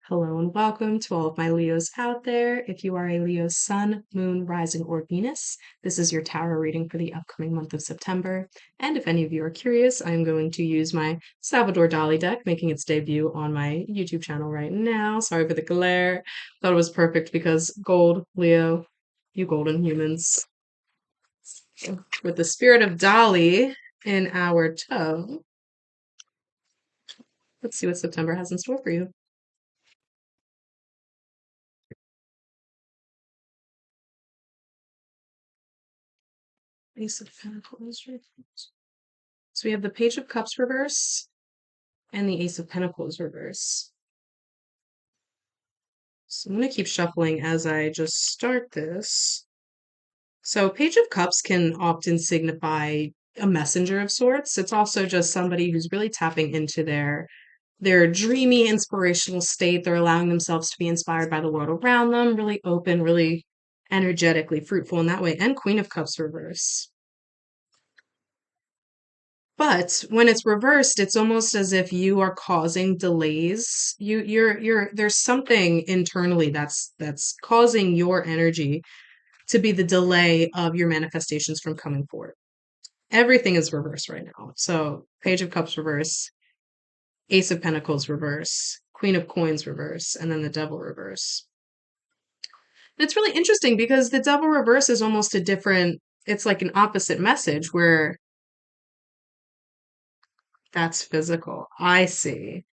Hello and welcome to all of my Leos out there. If you are a Leo sun, moon, rising, or Venus, this is your tarot reading for the upcoming month of September. And if any of you are curious, I'm going to use my Salvador Dali deck, making its debut on my YouTube channel right now. Sorry for the glare. Thought it was perfect because gold, Leo, you golden humans. With the spirit of Dali in our toe, let's see what September has in store for you. Ace of Pentacles. So we have the Page of Cups reverse and the Ace of Pentacles reverse. So I'm going to keep shuffling as I just start this. So Page of Cups can often signify a messenger of sorts. It's also just somebody who's really tapping into their dreamy, inspirational state. They're allowing themselves to be inspired by the world around them, really open, really energetically fruitful in that way. And Queen of Cups reverse. But when it's reversed, it's almost as if you are causing delays. There's something internally that's causing your energy to be the delay of your manifestations from coming forward. Everything is reversed right now. So Page of Cups reverse, Ace of Pentacles reverse, Queen of Coins reverse, and then the Devil reverse. And it's really interesting because the Devil reverse is almost it's like an opposite message where that's physical. I see.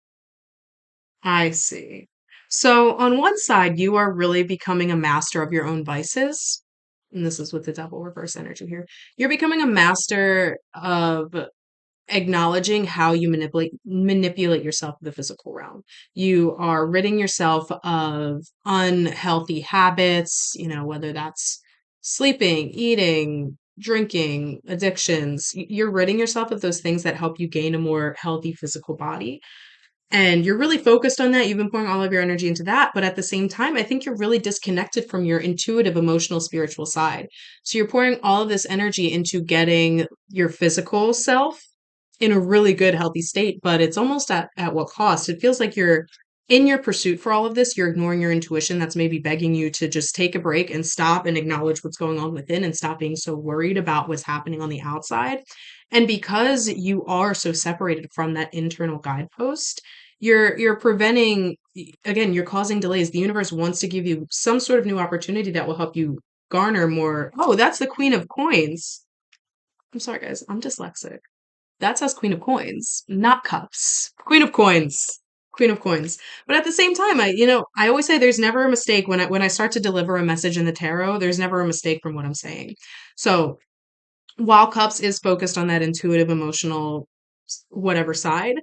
I see. So on one side, you are really becoming a master of your own vices. And this is with the Devil reverse energy here. You're becoming a master of acknowledging how you manipulate yourself in the physical realm. You are ridding yourself of unhealthy habits, whether that's sleeping, eating, drinking, addictions. You're ridding yourself of those things that help you gain a more healthy physical body. And you're really focused on that. You've been pouring all of your energy into that. But at the same time, I think you're really disconnected from your intuitive, emotional, spiritual side. So you're pouring all of this energy into getting your physical self in a really good, healthy state. But it's almost at what cost? It feels like you're in your pursuit for all of this. You're ignoring your intuition that's maybe begging you to just take a break and stop and acknowledge what's going on within and stop being so worried about what's happening on the outside. And because you are so separated from that internal guidepost, you're preventing, again, you're causing delays. The universe wants to give you some sort of new opportunity that will help you garner more. Oh, that's the Queen of Coins. I'm sorry, guys. I'm dyslexic. That says Queen of Coins, not cups. Queen of Coins. Queen of Coins. But at the same time, I always say there's never a mistake when I start to deliver a message in the tarot, there's never a mistake from what I'm saying. So while cups is focused on that intuitive, emotional, whatever side,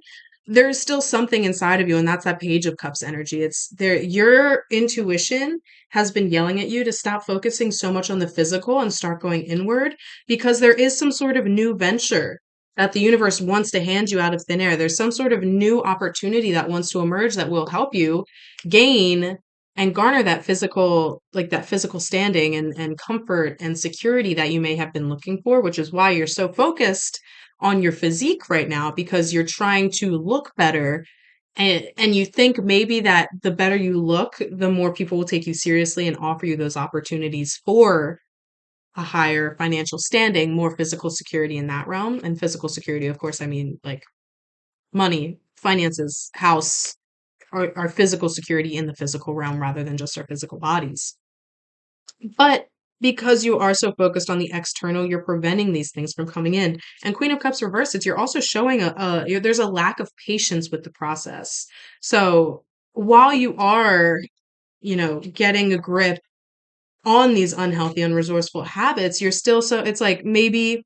there's still something inside of you, and that's that Page of Cups energy. It's there. Your intuition has been yelling at you to stop focusing so much on the physical and start going inward because there is some sort of new venture that the universe wants to hand you out of thin air. There's some sort of new opportunity that wants to emerge that will help you gain and garner that physical standing and comfort and security that you may have been looking for, which is why you're so focused on your physique right now because you're trying to look better. And you think maybe that the better you look, the more people will take you seriously and offer you those opportunities for a higher financial standing, more physical security in that realm. And physical security, of course, I mean like money, finances, house, our physical security in the physical realm rather than just our physical bodies. But because you are so focused on the external, you're preventing these things from coming in. And Queen of Cups reversed, you're also showing there's a lack of patience with the process. So while you are, getting a grip on these unhealthy, unresourceful habits, you're still it's like maybe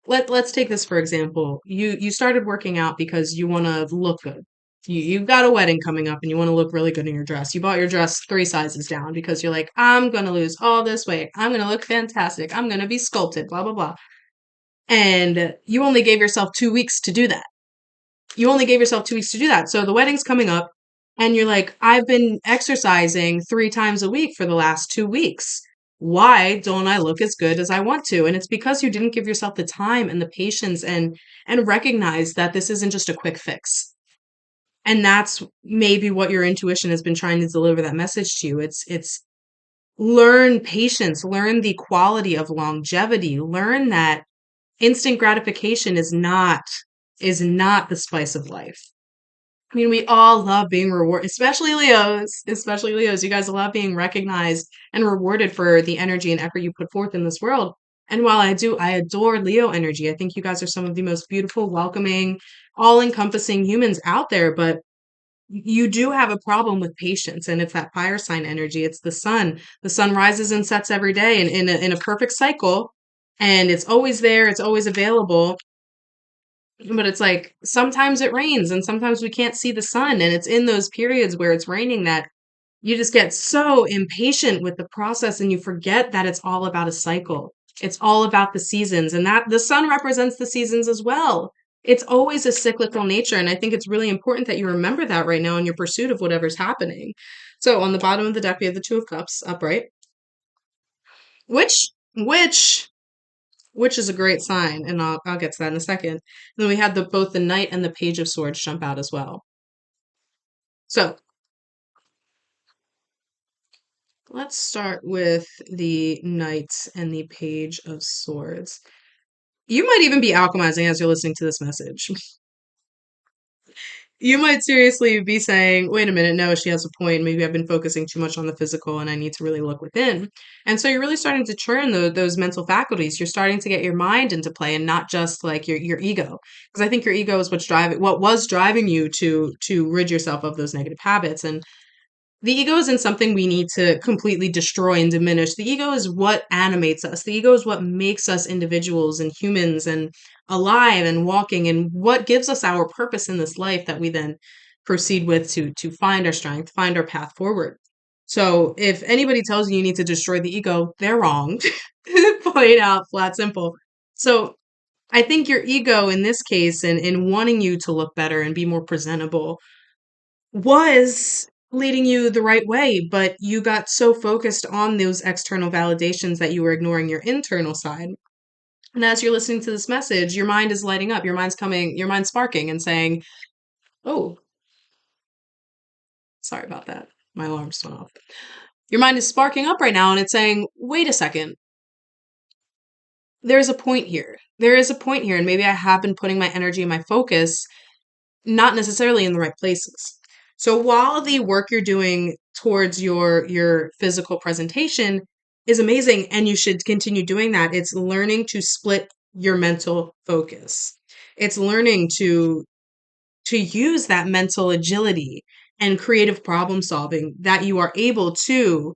let's take this for example. You started working out because you want to look good. You've got a wedding coming up and you want to look really good in your dress. You bought your dress 3 sizes down because you're like, I'm gonna lose all this weight. I'm gonna look fantastic. I'm gonna be sculpted, blah blah blah. And you only gave yourself 2 weeks to do that. You only gave yourself 2 weeks to do that. So the wedding's coming up and you're like, I've been exercising 3 times a week for the last 2 weeks. Why don't I look as good as I want to? And it's because you didn't give yourself the time and the patience and recognize that this isn't just a quick fix. And that's maybe what your intuition has been trying to deliver that message to you. It's learn patience, learn the quality of longevity, learn that instant gratification is not the spice of life. I mean, we all love being rewarded, especially Leos, especially Leos. You guys love being recognized and rewarded for the energy and effort you put forth in this world. And while I adore Leo energy. I think you guys are some of the most beautiful, welcoming, all-encompassing humans out there, but you do have a problem with patience, and it's that fire sign energy. It's the sun. The sun rises and sets every day in a perfect cycle, and it's always there, it's always available. But it's like sometimes it rains and sometimes we can't see the sun. And it's in those periods where it's raining that you just get so impatient with the process and you forget that it's all about a cycle. It's all about the seasons and that the sun represents the seasons as well. It's always a cyclical nature. And I think it's really important that you remember that right now in your pursuit of whatever's happening. So on the bottom of the deck, we have the Two of Cups upright, which, which which is a great sign, and I'll get to that in a second. And then we had both the Knight and the Page of Swords jump out as well. So let's start with the Knight and the Page of Swords. You might even be alchemizing as you're listening to this message. You might seriously be saying, wait a minute, no, she has a point. Maybe I've been focusing too much on the physical and I need to really look within. And so you're really starting to churn those mental faculties. You're starting to get your mind into play and not just like your ego. Because I think your ego is what was driving you to rid yourself of those negative habits. And the ego isn't something we need to completely destroy and diminish. The ego is what animates us. The ego is what makes us individuals and humans and alive and walking and what gives us our purpose in this life that we then proceed with to find our strength, find our path forward. So if anybody tells you you need to destroy the ego, they're wrong. Plain out, flat, simple. So I think your ego in this case, in wanting you to look better and be more presentable, was leading you the right way, but you got so focused on those external validations that you were ignoring your internal side. And as you're listening to this message, your mind is lighting up, your mind's sparking and saying, oh, sorry about that. My alarm just went off. Your mind is sparking up right now and it's saying, wait a second, there's a point here. There is a point here. And maybe I have been putting my energy and my focus not necessarily in the right places. So while the work you're doing towards your physical presentation is amazing and you should continue doing that, it's learning to split your mental focus. It's learning to use that mental agility and creative problem solving that you are able to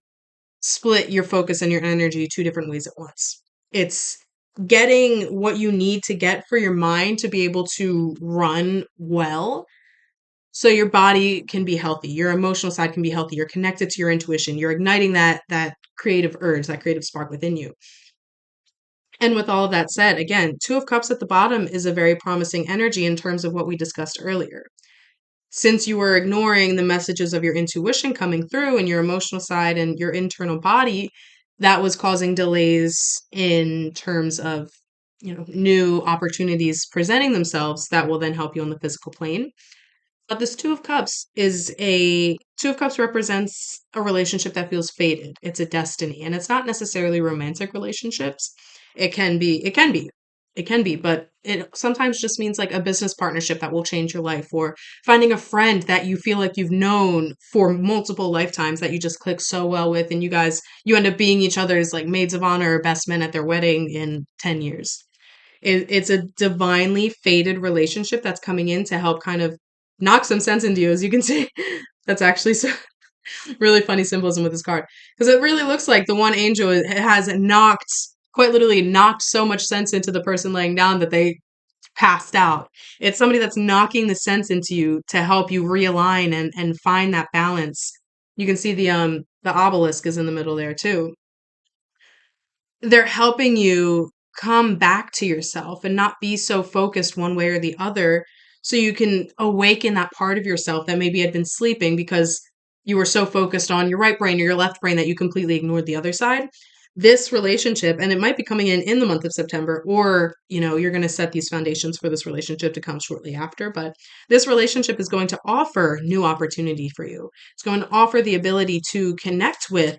split your focus and your energy two different ways at once. It's getting what you need to get for your mind to be able to run well so your body can be healthy, your emotional side can be healthy, you're connected to your intuition, you're igniting that creative urge, that creative spark within you. And with all of that said, again, Two of Cups at the bottom is a very promising energy in terms of what we discussed earlier. Since you were ignoring the messages of your intuition coming through and your emotional side and your internal body, that was causing delays in terms of, new opportunities presenting themselves that will then help you on the physical plane. But this Two of Cups represents a relationship that feels fated. It's a destiny, and it's not necessarily romantic relationships. It can be, but it sometimes just means like a business partnership that will change your life, or finding a friend that you feel like you've known for multiple lifetimes that you just click so well with, and you end up being each other's like maids of honor or best men at their wedding in 10 years. It's a divinely fated relationship that's coming in to help kind of knock some sense into you, as you can see. That's actually so really funny symbolism with this card because it really looks like the one angel has quite literally knocked so much sense into the person laying down that they passed out. It's somebody that's knocking the sense into you to help you realign and find that balance. You can see the obelisk is in the middle there too. They're helping you come back to yourself and not be so focused one way or the other so you can awaken that part of yourself that maybe had been sleeping because you were so focused on your right brain or your left brain that you completely ignored the other side. this relationship, and it might be coming in the month of September, or, you're going to set these foundations for this relationship to come shortly after. But this relationship is going to offer new opportunity for you. It's going to offer the ability to connect with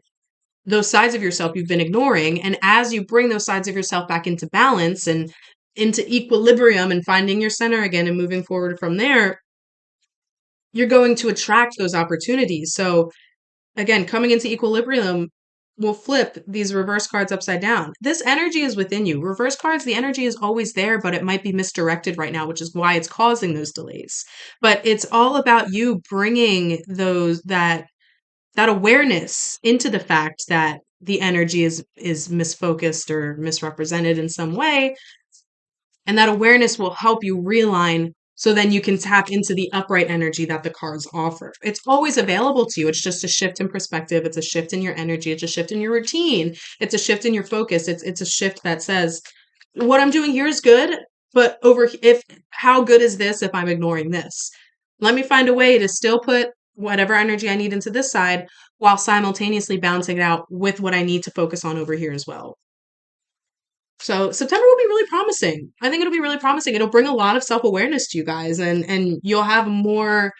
those sides of yourself you've been ignoring. And as you bring those sides of yourself back into balance and into equilibrium and finding your center again and moving forward from there, you're going to attract those opportunities. So again, coming into equilibrium will flip these reverse cards upside down. This energy is within you. Reverse cards, the energy is always there, but it might be misdirected right now, which is why it's causing those delays. But it's all about you bringing that awareness into the fact that the energy is misfocused or misrepresented in some way, and that awareness will help you realign so then you can tap into the upright energy that the cards offer. It's always available to you. It's just a shift in perspective. It's a shift in your energy. It's a shift in your routine. It's a shift in your focus. It's a shift that says, what I'm doing here is good, but how good is this if I'm ignoring this? Let me find a way to still put whatever energy I need into this side while simultaneously balancing it out with what I need to focus on over here as well. So September will be really promising. I think it'll be really promising. It'll bring a lot of self-awareness to you guys, and you'll have more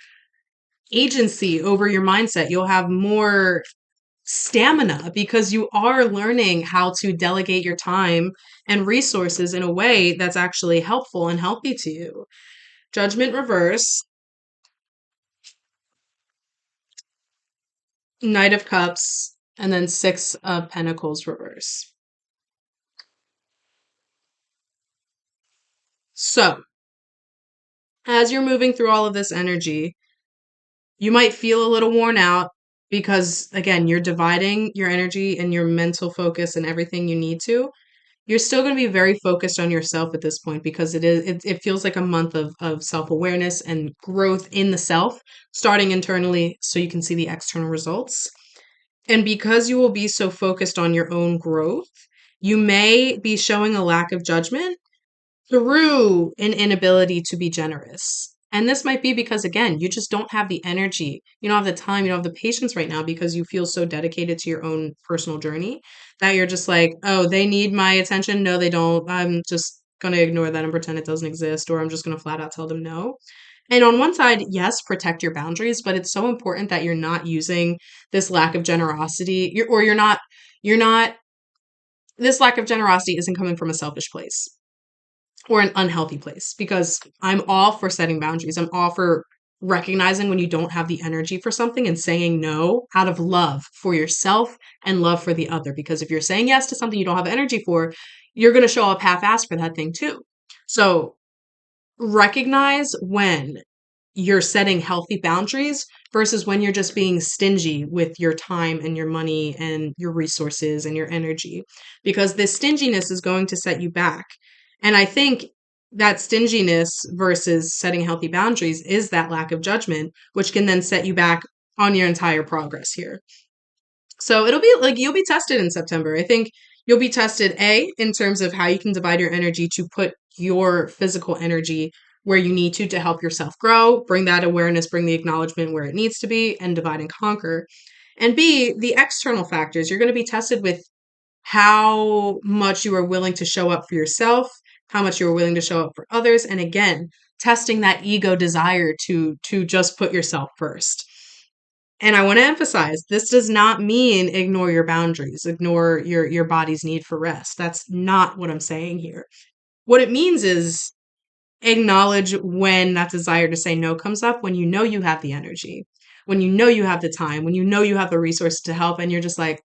agency over your mindset. You'll have more stamina because you are learning how to delegate your time and resources in a way that's actually helpful and healthy to you. Judgment reverse, Knight of Cups, and then Six of Pentacles reverse. So, as you're moving through all of this energy, you might feel a little worn out because, again, you're dividing your energy and your mental focus and everything you need to. You're still going to be very focused on yourself at this point because it feels like a month of self-awareness and growth in the self, starting internally so you can see the external results. And because you will be so focused on your own growth, you may be showing a lack of judgment through an inability to be generous. And this might be because, again, you just don't have the energy. You don't have the time. You don't have the patience right now because you feel so dedicated to your own personal journey that you're just like, oh, they need my attention. No, they don't. I'm just going to ignore that and pretend it doesn't exist, or I'm just going to flat out tell them no. And on one side, yes, protect your boundaries, but it's so important that you're not using this lack of generosity, you're not, this lack of generosity isn't coming from a selfish place or an unhealthy place, because I'm all for setting boundaries. I'm all for recognizing when you don't have the energy for something and saying no out of love for yourself and love for the other. Because if you're saying yes to something you don't have energy for, you're going to show up half-assed for that thing too. So recognize when you're setting healthy boundaries versus when you're just being stingy with your time and your money and your resources and your energy, because this stinginess is going to set you back. And I think that stinginess versus setting healthy boundaries is that lack of judgment, which can then set you back on your entire progress here. So it'll be like you'll be tested in September. I think you'll be tested, in terms of how you can divide your energy to put your physical energy where you need to help yourself grow, bring that awareness, bring the acknowledgement where it needs to be, and divide and conquer. And B, the external factors. You're going to be tested with how much you are willing to show up for yourself, how much you are willing to show up for others, and again, testing that ego desire to just put yourself first. And I want to emphasize, this does not mean ignore your boundaries, ignore your body's need for rest. That's not what I'm saying here. What it means is acknowledge when that desire to say no comes up, when you know you have the energy, when you know you have the time, when you know you have the resources to help, and you're just like,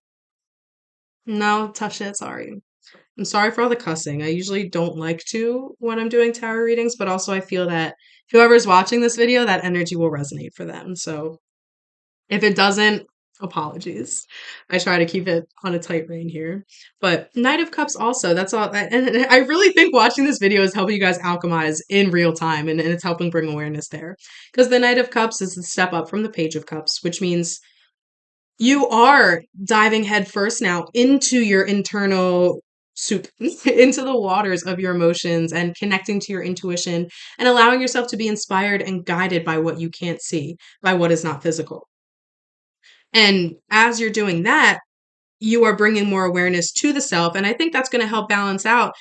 no, tough shit, sorry. I'm sorry for all the cussing. I usually don't like to when I'm doing tarot readings, but also I feel that whoever's watching this video, that energy will resonate for them. So if it doesn't, apologies. I try to keep it on a tight rein here. But Knight of Cups also, that's all. And I really think watching this video is helping you guys alchemize in real time, and it's helping bring awareness there. Because the Knight of Cups is the step up from the Page of Cups, which means you are diving headfirst now into your internal soup, into the waters of your emotions and connecting to your intuition and allowing yourself to be inspired and guided by what you can't see, by what is not physical. And as you're doing that, you are bringing more awareness to the self. And I think that's going to help balance out,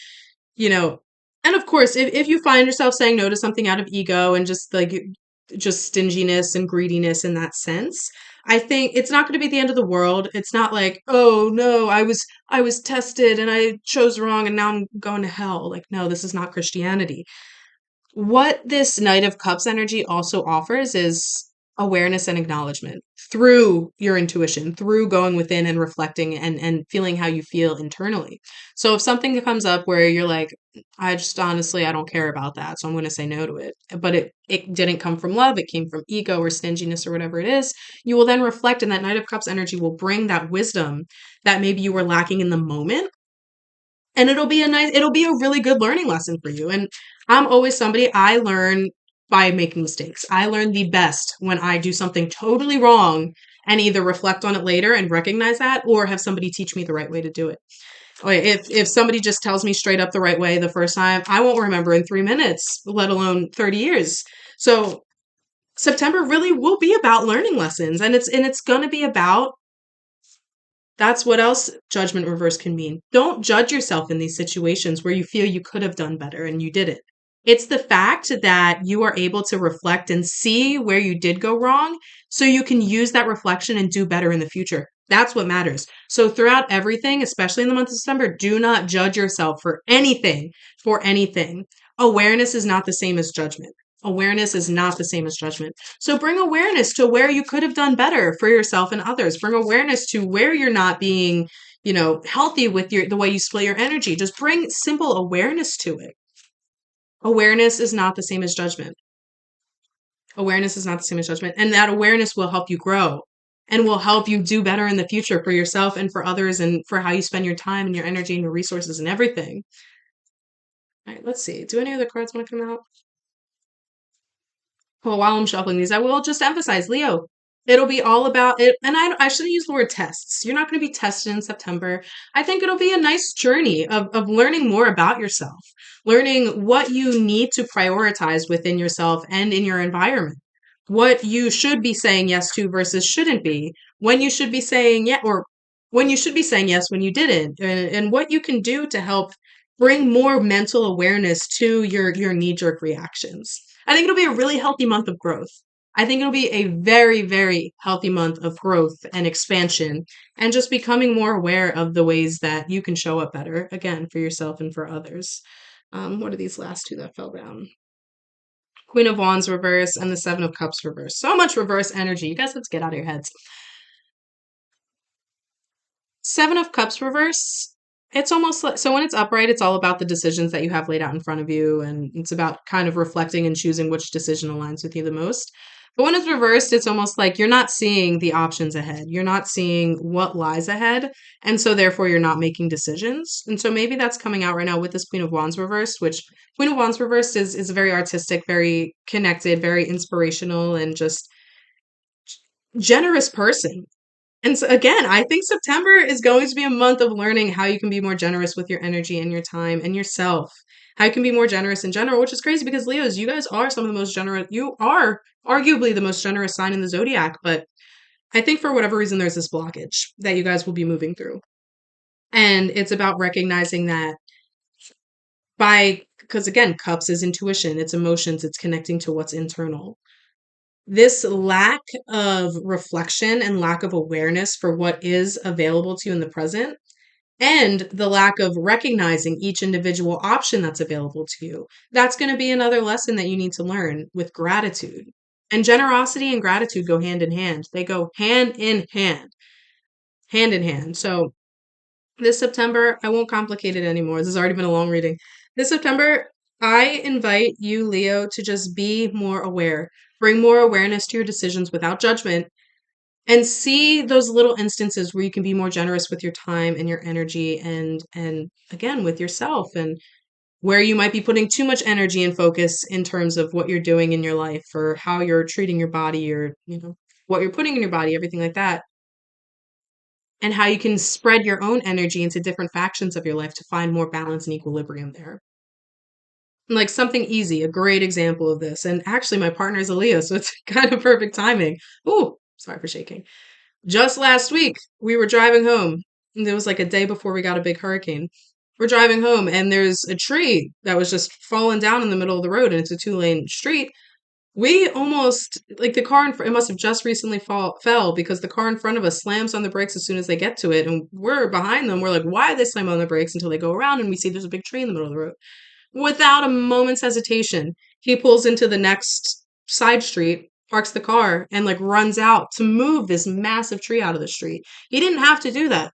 you know, and of course, if you find yourself saying no to something out of ego and just like just stinginess and greediness in that sense, I think it's not going to be the end of the world. It's not like, oh no, I was tested and I chose wrong and now I'm going to hell. Like, no, this is not Christianity. What this Knight of Cups energy also offers is awareness and acknowledgement through your intuition, through going within and reflecting and feeling how you feel internally. So if something comes up where you're like, I just honestly I don't care about that, so I'm going to say no to it. But it didn't come from love, it came from ego or stinginess or whatever it is. You will then reflect, and that Knight of Cups energy will bring that wisdom that maybe you were lacking in the moment, and it'll be a really good learning lesson for you. And I'm always somebody, I learn by making mistakes. I learn the best when I do something totally wrong and either reflect on it later and recognize that, or have somebody teach me the right way to do it. If somebody just tells me straight up the right way the first time, I won't remember in 3 minutes, let alone 30 years. So September really will be about learning lessons, and it's going to be about, that's what else judgment reverse can mean. Don't judge yourself in these situations where you feel you could have done better and you didn't. It's the fact that you are able to reflect and see where you did go wrong so you can use that reflection and do better in the future. That's what matters. So throughout everything, especially in the month of December, do not judge yourself for anything, for anything. Awareness is not the same as judgment. Awareness is not the same as judgment. So bring awareness to where you could have done better for yourself and others. Bring awareness to where you're not being, healthy with the way you split your energy. Just bring simple awareness to it. Awareness is not the same as judgment. Awareness is not the same as judgment. And that awareness will help you grow and will help you do better in the future for yourself and for others and for how you spend your time and your energy and your resources and everything. All right, let's see. Do any other cards want to come out? Well, while I'm shuffling these, I will just emphasize, Leo, it'll be all about it. And I shouldn't use the word tests. You're not going to be tested in September. I think it'll be a nice journey of learning more about yourself, learning what you need to prioritize within yourself and in your environment, what you should be saying yes to versus shouldn't be, when you should be saying yeah, or when you should be saying yes when you didn't, and what you can do to help bring more mental awareness to your knee-jerk reactions. I think it'll be a really healthy month of growth. I think it'll be a very, very healthy month of growth and expansion and just becoming more aware of the ways that you can show up better, again, for yourself and for others. What are these last two that fell down? Queen of Wands reverse and the Seven of Cups reverse. So much reverse energy. You guys, let's get out of your heads. Seven of Cups reverse, it's almost like, so when it's upright, it's all about the decisions that you have laid out in front of you, and it's about kind of reflecting and choosing which decision aligns with you the most. But when it's reversed, it's almost like you're not seeing the options ahead. You're not seeing what lies ahead. And so therefore you're not making decisions. And so maybe that's coming out right now with this Queen of Wands reversed, which Queen of Wands reversed is a very artistic, very connected, very inspirational, and just generous person. And so again, I think September is going to be a month of learning how you can be more generous with your energy and your time and yourself. How you can be more generous in general, which is crazy because Leos, you guys are some of the most generous. You are arguably the most generous sign in the zodiac, but I think for whatever reason, there's this blockage that you guys will be moving through. And it's about recognizing that because again, cups is intuition, it's emotions, it's connecting to what's internal. This lack of reflection and lack of awareness for what is available to you in the present, and the lack of recognizing each individual option that's available to you, that's going to be another lesson that you need to learn with gratitude. And generosity and gratitude go hand in hand. They go hand in hand, hand in hand. So this September, I won't complicate it anymore. This has already been a long reading. This September, I invite you, Leo, to just be more aware. Bring more awareness to your decisions without judgment, and see those little instances where you can be more generous with your time and your energy, and again with yourself, and where you might be putting too much energy and focus in terms of what you're doing in your life or how you're treating your body, or what you're putting in your body, everything like that, and how you can spread your own energy into different factions of your life to find more balance and equilibrium there. Like something easy, a great example of this. And actually, my partner is a Leo, so it's kind of perfect timing. Ooh, sorry for shaking. Just last week, we were driving home It was like a day before we got a big hurricane. We're driving home and there's a tree that was just fallen down in the middle of the road and it's a two-lane street. We almost like the car in front, it must have just recently fell because the car in front of us slams on the brakes as soon as they get to it. And we're behind them. We're like, why did they slam on the brakes until they go around and we see there's a big tree in the middle of the road? Without a moment's hesitation, he pulls into the next side street, parks the car, and like runs out to move this massive tree out of the street. He didn't have to do that.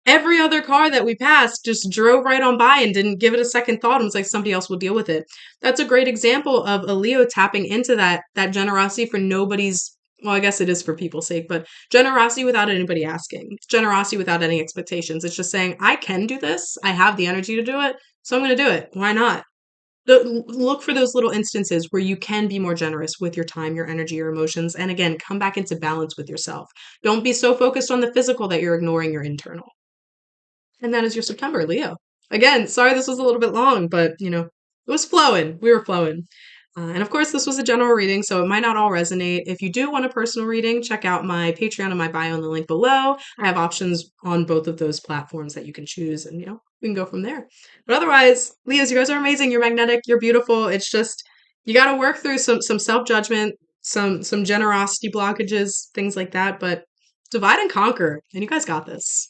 Every other car that we passed just drove right on by and didn't give it a second thought and was like somebody else will deal with it. That's a great example of a Leo tapping into that generosity for nobody's, well, I guess it is for people's sake, but generosity without anybody asking. Generosity without any expectations. It's just saying, I can do this. I have the energy to do it, so I'm going to do it. Why not? Look for those little instances where you can be more generous with your time, your energy, your emotions, and again, come back into balance with yourself. Don't be so focused on the physical that you're ignoring your internal. And that is your September, Leo. Again, sorry this was a little bit long, but it was flowing. We were flowing. And of course, this was a general reading, so it might not all resonate. If you do want a personal reading, check out my Patreon and my bio in the link below. I have options on both of those platforms that you can choose, and we can go from there. But otherwise, Leos, you guys are amazing. You're magnetic. You're beautiful. It's just you got to work through some self judgment, some generosity blockages, things like that. But divide and conquer, and you guys got this.